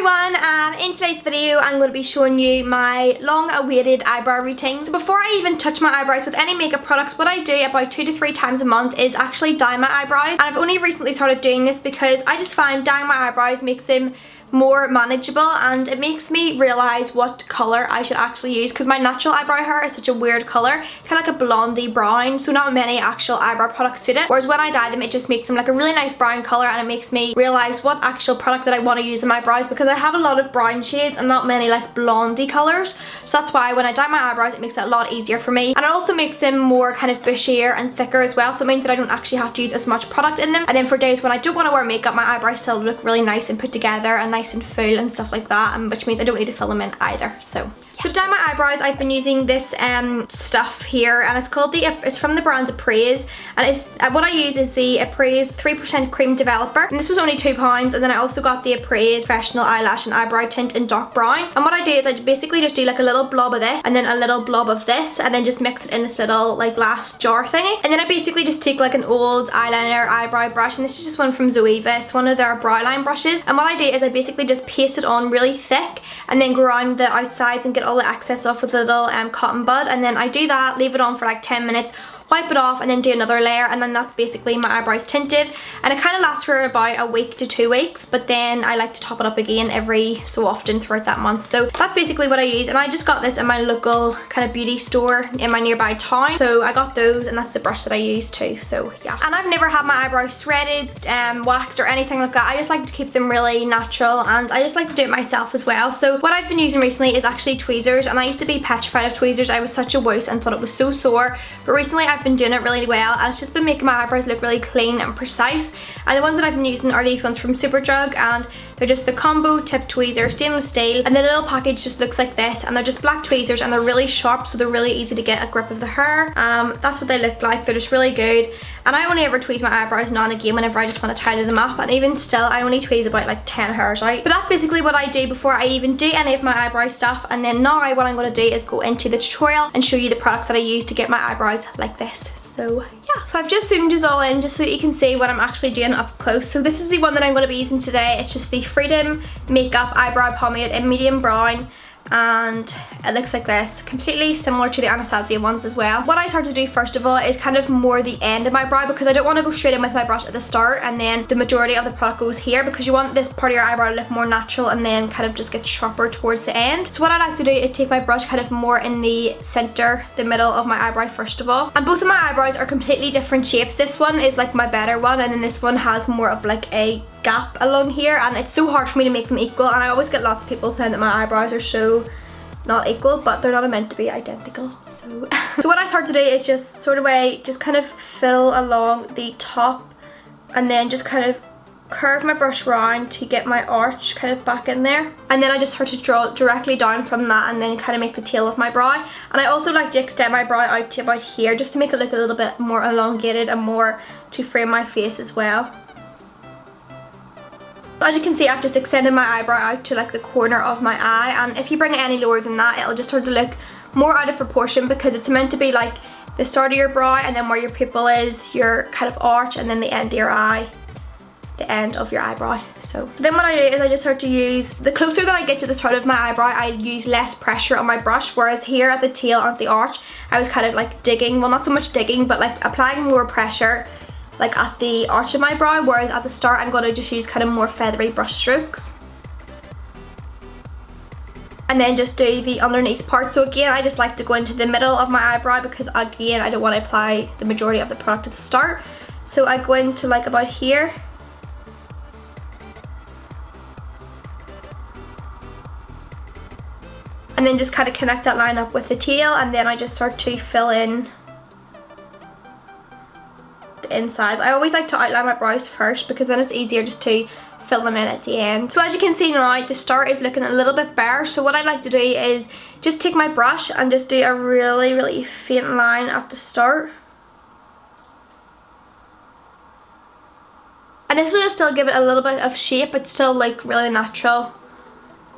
everyone, and in today's video I'm going to be showing you my long awaited eyebrow routine. So before I even touch my eyebrows with any makeup products, what I do about 2 to 3 times a month is actually dye my eyebrows. And I've only recently started doing this because I just find dyeing my eyebrows makes them more manageable, and it makes me realise what colour I should actually use, because my natural eyebrow hair is such a weird colour, kind of like a blondie brown, so not many actual eyebrow products suit it, whereas when I dye them it just makes them like a really nice brown colour, and it makes me realise what actual product that I want to use in my brows, because I have a lot of brown shades and not many like blondie colours. So that's why when I dye my eyebrows it makes it a lot easier for me, and it also makes them more kind of bushier and thicker as well, so it means that I don't actually have to use as much product in them. And then for days when I don't want to wear makeup, my eyebrows still look really nice and put together and nice and full and stuff like that, and which means I don't need to fill them in either. So to dye my eyebrows I've been using this stuff here, and it's called it's from the brand Appraise, and it's what I use is the Appraise 3% cream developer, and this was only £2. And then I also got the Appraise professional eyelash and eyebrow tint in dark brown. And what I do is I basically just do like a little blob of this and then a little blob of this, and then just mix it in this little like glass jar thingy. And then I basically just take like an old eyeliner eyebrow brush, and this is just one from Zoeva. It's one of their brow line brushes, and what I do is I basically just paste it on really thick and then go around the outsides and get all the excess off with a little cotton bud. And then I do that, leave it on for like 10 minutes, wipe it off, and then do another layer, and then that's basically my eyebrows tinted. And it kind of lasts for about a week to 2 weeks, but then I like to top it up again every so often throughout that month. So that's basically what I use, and I just got this in my local kind of beauty store in my nearby town, so I got those, and that's the brush that I use too. So yeah, and I've never had my eyebrows threaded, waxed or anything like that. I just like to keep them really natural, and I just like to do it myself as well. So what I've been using recently is actually tweezers, and I used to be petrified of tweezers. I was such a wuss and thought it was so sore, but recently I've been doing it really well, and it's just been making my eyebrows look really clean and precise. And the ones that I've been using are these ones from Superdrug, and they're just the combo tip tweezer, stainless steel, and the little package just looks like this, and they're just black tweezers, and they're really sharp, so they're really easy to get a grip of the hair. That's what they look like. They're just really good. And I only ever tweeze my eyebrows now and again whenever I just want to tidy them up, and even still I only tweeze about like 10 hairs out. But that's basically what I do before I even do any of my eyebrow stuff. And then now what I'm going to do is go into the tutorial and show you the products that I use to get my eyebrows like this. So yeah, so I've just zoomed this all in just so that you can see what I'm actually doing up close. So this is the one that I'm going to be using today. It's just the Freedom Makeup Eyebrow Pomade in medium brown, and it looks like this, completely similar to the Anastasia ones as well. What I start to do first of all is kind of more the end of my brow, because I don't want to go straight in with my brush at the start and then the majority of the product goes here, because you want this part of your eyebrow to look more natural and then kind of just get sharper towards the end. So what I like to do is take my brush kind of more in the center, the middle of my eyebrow first of all. And both of my eyebrows are completely different shapes. This one is like my better one, and then this one has more of like a gap along here, and it's so hard for me to make them equal. And I always get lots of people saying that my eyebrows are so not equal, but they're not meant to be identical. So so what I start to do is just sort of just kind of fill along the top, and then just kind of curve my brush round to get my arch kind of back in there, and then I just start to draw directly down from that, and then kind of make the tail of my brow. And I also like to extend my brow out to about here, just to make it look a little bit more elongated and more to frame my face as well. As you can see, I've just extended my eyebrow out to like the corner of my eye, and if you bring it any lower than that it'll just start to look more out of proportion, because it's meant to be like the start of your brow, and then where your pupil is, your kind of arch, and then the end of your eye, the end of your eyebrow. So then what I do is I just start to use, the closer that I get to the start of my eyebrow I use less pressure on my brush, whereas here at the tail, at the arch, I was kind of like digging, well not so much digging, but like applying more pressure like at the arch of my brow, whereas at the start I'm going to just use kind of more feathery brush strokes. And then just do the underneath part. So again, I just like to go into the middle of my eyebrow, because again I don't want to apply the majority of the product at the start. So I go into like about here, and then just kind of connect that line up with the tail, and then I just start to fill in the insides. I always like to outline my brows first, because then it's easier just to fill them in at the end. So as you can see now, the start is looking a little bit bare. So what I like to do is just take my brush and just do a really faint line at the start. And this will just still give it a little bit of shape. It's still like really natural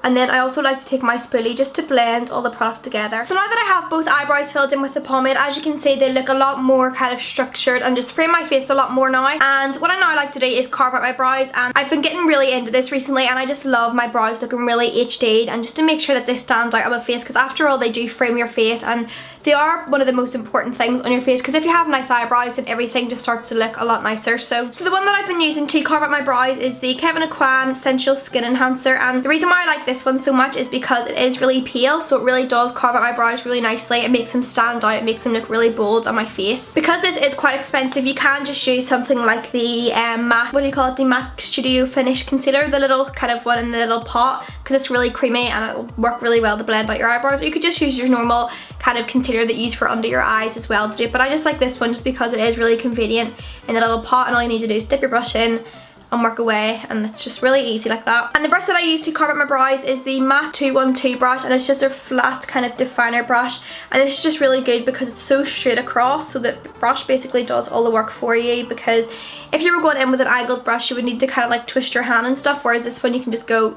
And then I also like to take my spoolie just to blend all the product together. So now that I have both eyebrows filled in with the pomade, as you can see, they look a lot more kind of structured and just frame my face a lot more now. And what I now like to do is carve out my brows, and I've been getting really into this recently, and I just love my brows looking really HD'd, and just to make sure that they stand out on my face, because after all, they do frame your face, and they are one of the most important things on your face, because if you have nice eyebrows, then everything just starts to look a lot nicer. So the one that I've been using to carve out my brows is the Acoin Sensual Skin Enhancer, and the reason why I like this one so much is because it is really pale, so it really does carve out my brows really nicely. It makes them stand out, it makes them look really bold on my face. Because this is quite expensive, you can just use something like the MAC, what do you call it, the MAC Studio Finish Concealer, the little kind of one in the little pot, because it's really creamy and it'll work really well to blend out your eyebrows. Or you could just use your normal kind of concealer that you use for under your eyes as well to do it, but I just like this one just because it is really convenient in the little pot, and all you need to do is dip your brush in and work away, and it's just really easy like that. And the brush that I use to carve out my brows is the MAC 212 brush, and it's just a flat kind of definer brush, and it's just really good because it's so straight across, so the brush basically does all the work for you, because if you were going in with an angled brush you would need to kind of like twist your hand and stuff, whereas this one you can just go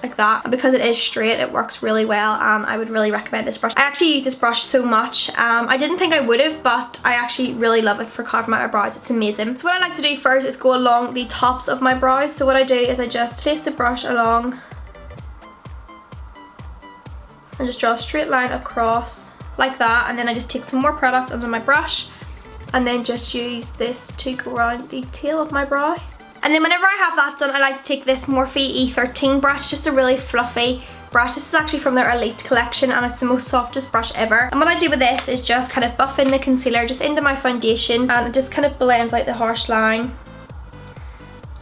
like that, and because it is straight it works really well, and I would really recommend this brush. I actually use this brush so much. I didn't think I would have, but I actually really love it for carving out my brows. It's amazing. So what I like to do first is go along the tops of my brows. So what I do is I just place the brush along and just draw a straight line across like that, and then I just take some more product under my brush and then just use this to go around the tail of my brow. And then whenever I have that done, I like to take this Morphe E13 brush, just a really fluffy brush. This is actually from their Elite collection, and it's the most softest brush ever. And what I do with this is just kind of buff in the concealer just into my foundation, and it just kind of blends out the harsh line.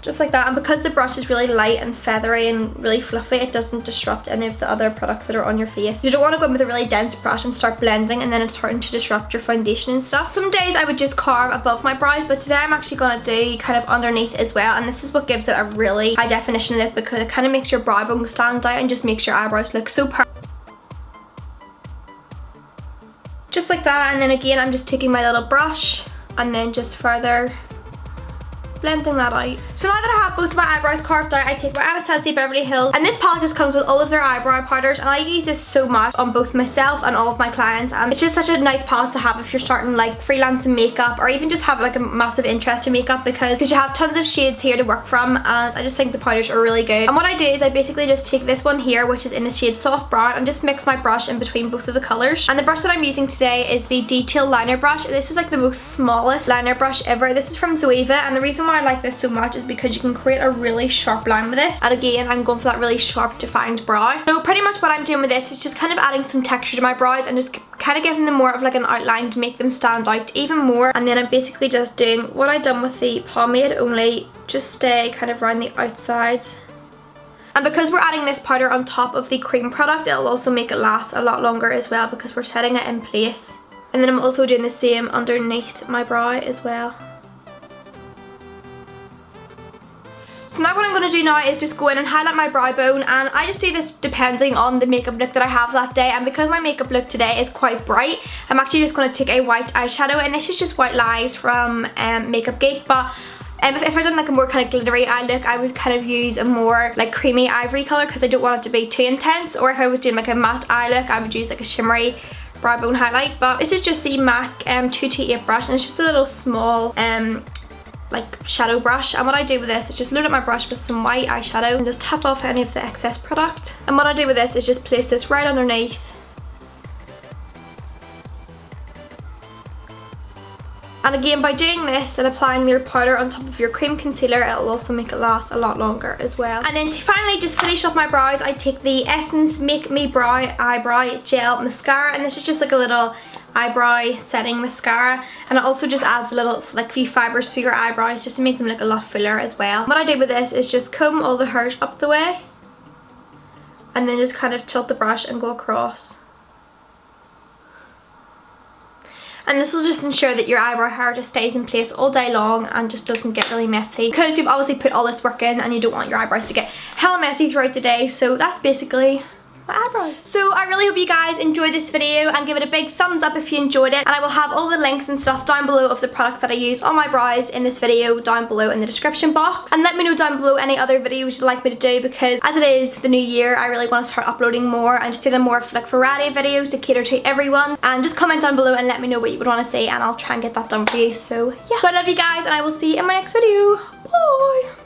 Just like that, and because the brush is really light and feathery and really fluffy, it doesn't disrupt any of the other products that are on your face. You don't want to go in with a really dense brush and start blending and then it's starting to disrupt your foundation and stuff. Some days I would just carve above my brows, but today I'm actually going to do kind of underneath as well, and this is what gives it a really high definition look, because it kind of makes your brow bone stand out and just makes your eyebrows look so perfect. Just like that, and then again I'm just taking my little brush and then just further blending that out. So now that I have both my eyebrows carved out, I take my Anastasia Beverly Hills, and this palette just comes with all of their eyebrow powders, and I use this so much on both myself and all of my clients, and it's just such a nice palette to have if you're starting like freelancing makeup, or even just have like a massive interest in makeup, because you have tons of shades here to work from, and I just think the powders are really good. And what I do is I basically just take this one here, which is in the shade Soft Brown, and just mix my brush in between both of the colours. And the brush that I'm using today is the Detail Liner Brush. This is like the most smallest liner brush ever. This is from Zoeva, and the reason why I like this so much is because you can create a really sharp line with this, and again I'm going for that really sharp defined brow. So pretty much what I'm doing with this is just kind of adding some texture to my brows and just kind of giving them more of like an outline to make them stand out even more. And then I'm basically just doing what I done with the pomade, only just stay kind of around the outsides. And because we're adding this powder on top of the cream product, it'll also make it last a lot longer as well, because we're setting it in place. And then I'm also doing the same underneath my brow as well. So now what I'm going to do now is just go in and highlight my brow bone, and I just do this depending on the makeup look that I have that day. And because my makeup look today is quite bright, I'm actually just going to take a white eyeshadow, and this is just White Lies from Makeup Geek. But if I done like a more kind of glittery eye look, I would kind of use a more like creamy ivory colour, because I don't want it to be too intense. Or if I was doing like a matte eye look, I would use like a shimmery brow bone highlight. But this is just the MAC 228 brush, and it's just a little small like shadow brush. And what I do with this is just load up my brush with some white eyeshadow and just tap off any of the excess product. And what I do with this is just place this right underneath. And again, by doing this and applying your powder on top of your cream concealer, it'll also make it last a lot longer as well. And then to finally just finish off my brows, I take the Essence Make Me Brow Eyebrow Gel Mascara, and this is just like a little eyebrow setting mascara, and it also just adds a little like few fibres to your eyebrows just to make them look a lot fuller as well. What I do with this is just comb all the hairs up the way and then just kind of tilt the brush and go across. And this will just ensure that your eyebrow hair just stays in place all day long and just doesn't get really messy, because you've obviously put all this work in and you don't want your eyebrows to get hella messy throughout the day. So that's basically my eyebrows. So I really hope you guys enjoyed this video and give it a big thumbs up if you enjoyed it, and I will have all the links and stuff down below of the products that I use on my brows in this video down below in the description box. And let me know down below any other videos you'd like me to do, because as it is the new year, I really want to start uploading more and just doing more like variety of videos to cater to everyone. And just comment down below and let me know what you would want to see, and I'll try and get that done for you. So yeah, but I love you guys, and I will see you in my next video. Bye.